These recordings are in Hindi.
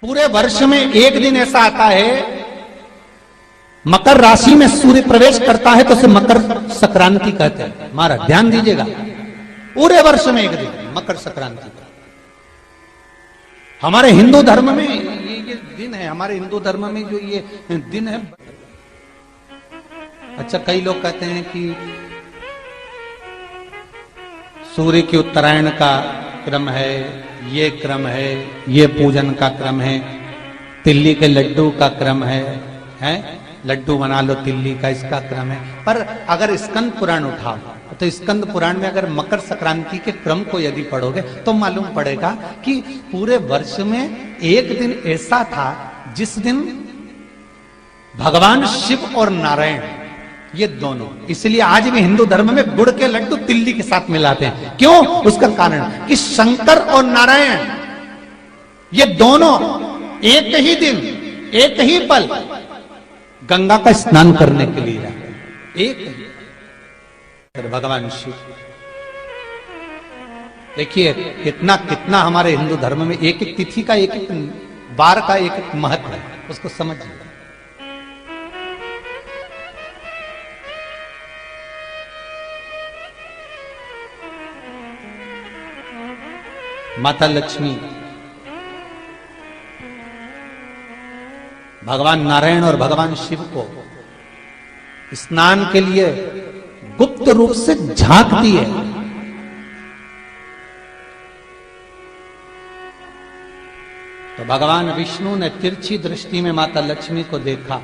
पूरे वर्ष में एक दिन ऐसा आता है, मकर राशि में सूर्य प्रवेश करता है तो उसे मकर संक्रांति कहते हैं। हमारा ध्यान दीजिएगा, पूरे वर्ष में एक दिन मकर संक्रांति। हमारे हिंदू धर्म में ये दिन है, हमारे हिंदू धर्म में जो ये दिन है। अच्छा, कई लोग कहते हैं कि सूर्य की उत्तरायण का क्रम है, ये क्रम है, ये पूजन का क्रम है, तिल्ली के लड्डू का क्रम है, लड्डू बना लो तिल्ली का, इसका क्रम है। पर अगर स्कंद पुराण उठाओ तो स्कंद पुराण में अगर मकर संक्रांति के क्रम को यदि पढ़ोगे तो मालूम पड़ेगा कि पूरे वर्ष में एक दिन ऐसा था जिस दिन भगवान शिव और नारायण, ये दोनों, इसलिए आज भी हिंदू धर्म में गुड़ के लड्डू तिल्ली के साथ मिलाते हैं। क्यों? उसका कारण कि शंकर और नारायण ये दोनों एक ही दिन, एक ही पल गंगा का स्नान करने के लिए जाते, एक ही। भगवान शिव, देखिए कितना कितना हमारे हिंदू धर्म में एक एक तिथि का, एक एक बार का एक एक महत्व है, उसको समझिए। माता लक्ष्मी, भगवान नारायण और भगवान शिव को स्नान के लिए गुप्त रूप से झांकती है। तो भगवान विष्णु ने तिरछी दृष्टि में माता लक्ष्मी को देखा,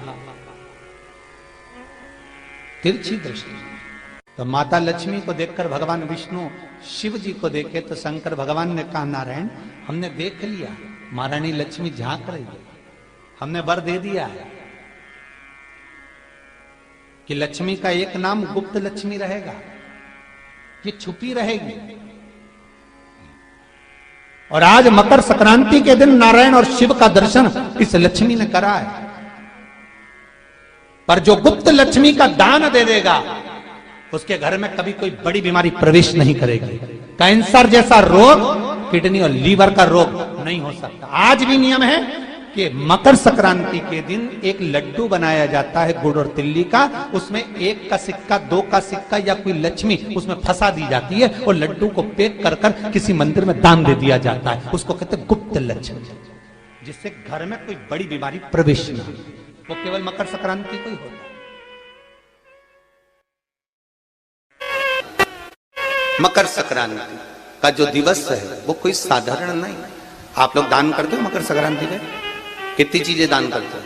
तिरछी दृष्टि। तो माता लक्ष्मी को देखकर भगवान विष्णु शिव जी को देखे तो शंकर भगवान ने कहा, नारायण हमने देख लिया, महारानी लक्ष्मी झांक रही है, हमने वर दे दिया है कि लक्ष्मी का एक नाम गुप्त लक्ष्मी रहेगा, ये छुपी रहेगी। और आज मकर संक्रांति के दिन नारायण और शिव का दर्शन इस लक्ष्मी ने करा है। पर जो गुप्त लक्ष्मी का दान दे देगा उसके घर में कभी कोई बड़ी बीमारी प्रवेश नहीं करेगी। कैंसर जैसा रोग, किडनी और लीवर का रोग नहीं हो सकता। आज भी नियम है कि मकर संक्रांति के दिन एक लड्डू बनाया जाता है गुड़ और तिल्ली का, उसमें 1 का सिक्का, 2 का सिक्का या कोई लक्ष्मी उसमें फंसा दी जाती है और लड्डू को पैक कर कर किसी मंदिर में दान दे दिया जाता है। उसको कहते हैं गुप्त लक्ष्मी, जिससे घर में कोई बड़ी बीमारी प्रवेश न हो। वो केवल मकर संक्रांति को ही होता है। मकर संक्रांति का जो दिवस है वो कोई साधारण नहीं। आप लोग दान करते हो मकर संक्रांति में? कितनी चीजें दान करते हो?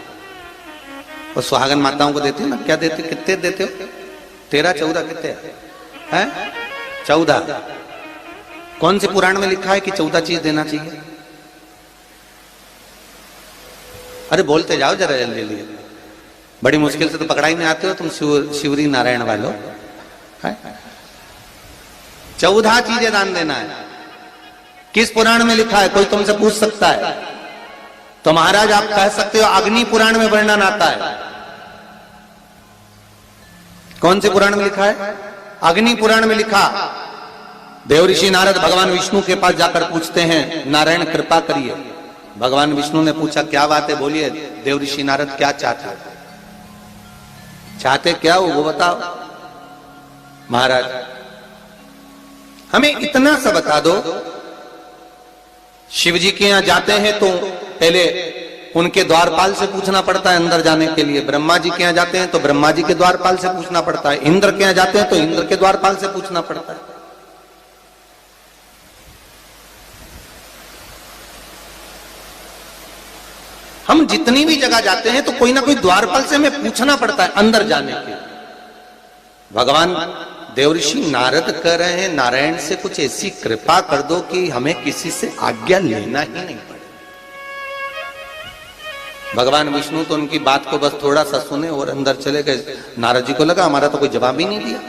और सुहागन माताओं को देते हो ना, क्या देते, कितने देते हो? 13, 14 कितने हैं? 14। कौन से पुराण में लिखा है कि 14 चीज देना चाहिए? अरे बोलते जाओ जरा जल्दी जल्दी, बड़ी मुश्किल से तो पकड़ा ही नहीं आते हो तुम शिवरी नारायण वालों। 14 चीजें दान देना है। किस पुराण में लिखा है? कोई तुमसे पूछ सकता है तो महाराज आप कह सकते हो अग्नि पुराण में वर्णन आता है। कौन से पुराण में लिखा है? अग्नि पुराण में लिखा। देव ऋषि नारद भगवान विष्णु के पास जाकर पूछते हैं, नारायण कृपा करिए। भगवान विष्णु ने पूछा क्या बात है, बोलिए। देव ऋषि नारद क्या चाहते, चाहते क्या हो वो बताओ। महाराज हमें इतना सा बता दो, शिव जी के यहां जाते हैं तो पहले उनके द्वारपाल से पूछना पड़ता है अंदर जाने के लिए। ब्रह्मा जी के यहां जाते हैं तो ब्रह्मा जी के द्वारपाल से पूछना पड़ता है। इंद्र के यहां जाते हैं तो इंद्र के द्वारपाल से पूछना पड़ता है। हम जितनी भी जगह जाते हैं तो कोई ना कोई द्वारपाल से हमें पूछना पड़ता है अंदर जाने के। भगवान देवऋषि नारद कह रहे हैं, नारायण से कुछ ऐसी कृपा कर दो कि हमें किसी से आज्ञा लेना ही नहीं पड़े। भगवान विष्णु तो उनकी बात को बस थोड़ा सा सुने और अंदर चले गए। नारद जी को लगा हमारा तो कोई जवाब ही नहीं दिया।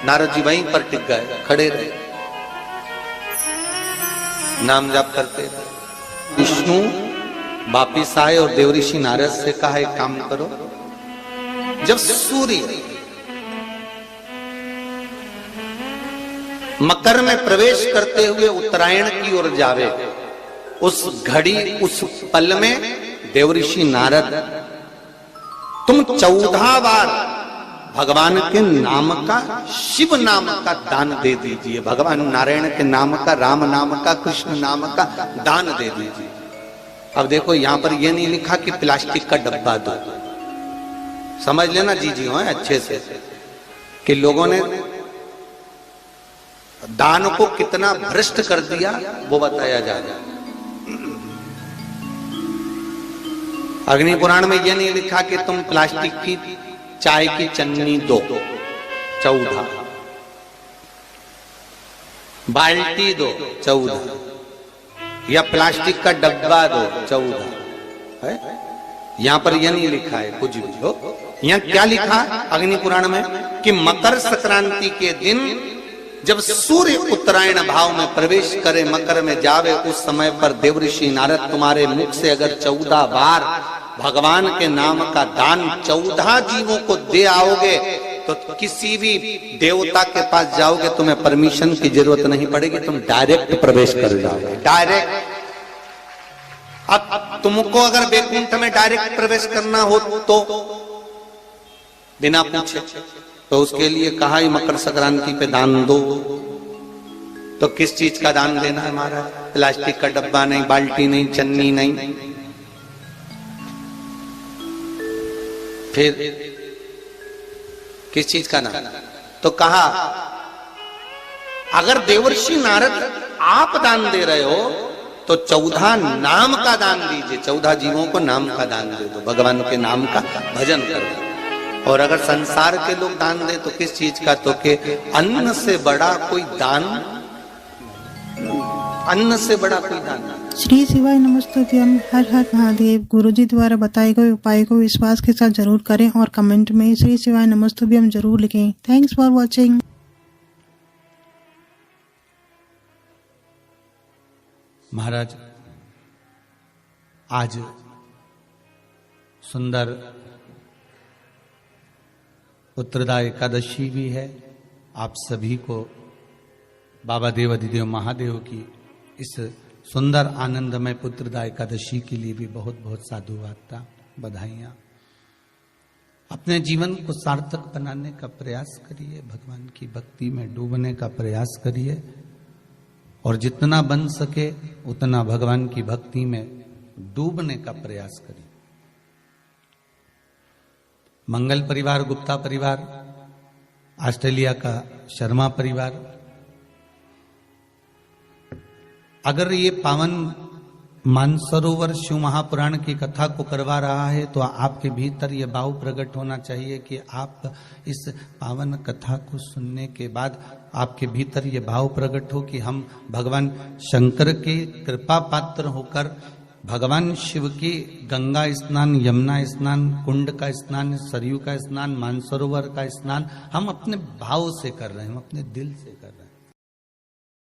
नारद जी वहीं पर टिक गए, खड़े रहे, नाम जाप करते रहे। विष्णु वापिस आए और देवऋषि नारद से कहा एक काम करो, जब सूर्य मकर में प्रवेश करते हुए उत्तरायण की ओर जावे, उस घड़ी उस पल में देवऋषि नारद तुम 14 बार भगवान के नाम का, शिव नाम का दान दे दीजिए, भगवान नारायण के नाम का, राम नाम का, कृष्ण नाम का दान दे दीजिए। अब देखो यहां पर यह नहीं लिखा कि प्लास्टिक का डब्बा दो, समझ लेना जी हो अच्छे से, कि लोगों ने दान को कितना भ्रष्ट कर दिया वो बताया जाएगा। अग्नि पुराण में यह नहीं लिखा कि तुम प्लास्टिक की चाय की चन्नी दो 14, बाल्टी दो 14, या प्लास्टिक का डब्बा दो 14 है। यहां पर यह नहीं लिखा है कुछ भी हो। यहां क्या लिखा अग्नि पुराण में कि मकर संक्रांति के दिन जब सूर्य उत्तरायण भाव में प्रवेश करे, मकर में जावे, उस समय पर देवऋषि नारद तुम्हारे मुख से अगर 14 बार भगवान के नाम का दान 14 जीवों को दे आओगे तो किसी भी देवता के पास जाओगे, तुम्हें परमिशन की जरूरत नहीं पड़ेगी, तुम डायरेक्ट प्रवेश कर जाओगे, डायरेक्ट। अब तुमको अगर वैकुंठ में डायरेक्ट प्रवेश करना हो तो बिना पूछे, तो उसके लिए कहा ही मकर संक्रांति पे दान दो। तो किस चीज का दान देना है हमारा? प्लास्टिक का डब्बा नहीं, बाल्टी नहीं, चन्नी नहीं, फिर किस चीज का नाम? तो कहा अगर देवर्षि नारद आप दान दे रहे हो तो 14 नाम का दान दीजिए, 14 जीवों को नाम का दान दे दो, भगवान के नाम का भजन करो। और अगर संसार के लोग दान दे तो किस चीज का? तो के अन्न से बड़ा कोई दान, अन्न से बड़ा कोई दान। श्री शिवाय नमस्तुभ्यम। हर हर महादेव। गुरुजी द्वारा बताए गए उपाय को विश्वास के साथ जरूर करें और कमेंट में श्री शिवाय नमस्तुभ्यम जरूर लिखें। Thanks for watching. महाराज आज सुंदर उत्तरदा एकादशी भी है। आप सभी को बाबा देव अधिदेव महादेव की इस सुंदर आनंदमय पुत्रदा एकादशी के लिए भी बहुत बहुत साधुवाद, बधाइयां। अपने जीवन को सार्थक बनाने का प्रयास करिए, भगवान की भक्ति में डूबने का प्रयास करिए और जितना बन सके उतना भगवान की भक्ति में डूबने का प्रयास करिए। मंगल परिवार, गुप्ता परिवार, ऑस्ट्रेलिया का शर्मा परिवार, अगर ये पावन मानसरोवर शिव महापुराण की कथा को करवा रहा है तो आपके भीतर ये भाव प्रकट होना चाहिए कि आप इस पावन कथा को सुनने के बाद आपके भीतर ये भाव प्रकट हो कि हम भगवान शंकर के कृपा पात्र होकर भगवान शिव की गंगा स्नान, यमुना स्नान, कुंड का स्नान, सरयू का स्नान, मानसरोवर का स्नान हम अपने भाव से कर रहे हैं, हम अपने दिल से कर रहे हैं।